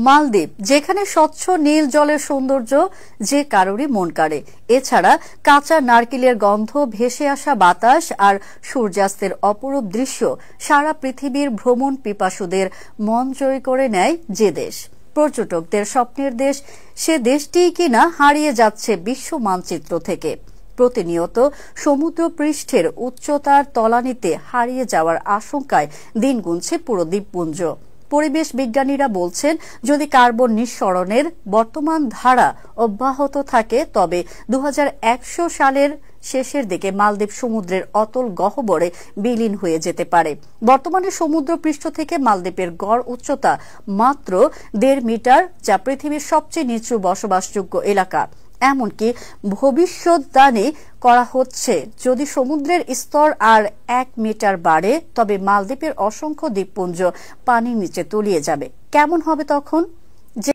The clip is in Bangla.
মালদ্বীপ, যেখানে স্বচ্ছ নীল জলের সৌন্দর্য যে কারোরই মন কাড়ে। এছাড়া কাঁচা নারকেলের গন্ধ, ভেসে আসা বাতাস আর সূর্যাস্তের অপরূপ দৃশ্য সারা পৃথিবীর ভ্রমণ পিপাসুদের মন জয় করে নেয় যে দেশ। পর্যটকদের স্বপ্নের দেশ, সে দেশটিই কিনা হারিয়ে যাচ্ছে বিশ্ব মানচিত্র থেকে। প্রতিনিয়ত সমুদ্র পৃষ্ঠের উচ্চতার তলানিতে হারিয়ে যাওয়ার আশঙ্কায় দিন গুনছে পুরো দ্বীপপুঞ্জ। পরিবেশ বিজ্ঞানীরা বলছেন, যদি কার্বন নিঃসরণের বর্তমান ধারা অব্যাহত থাকে তবে 2100 সালের শেষের দিকে মালদ্বীপ সমুদ্রের অতল গহ্বরে বিলীন হয়ে যেতে পারে। বর্তমানে সমুদ্র পৃষ্ঠ থেকে মালদ্বীপের গড় উচ্চতা মাত্র 1.5 মিটার, যা পৃথিবীর সবচেয়ে নিচু বসবাসযোগ্য এলাকা। এমনকি ভবিষ্যদ্বাণী করা হচ্ছে, যদি সমুদ্রের স্তর আর 1 মিটার বাড়ে তবে মালদ্বীপের অসংখ্য দ্বীপপুঞ্জ পানির নিচে তলিয়ে যাবে। কেমন হবে তখন?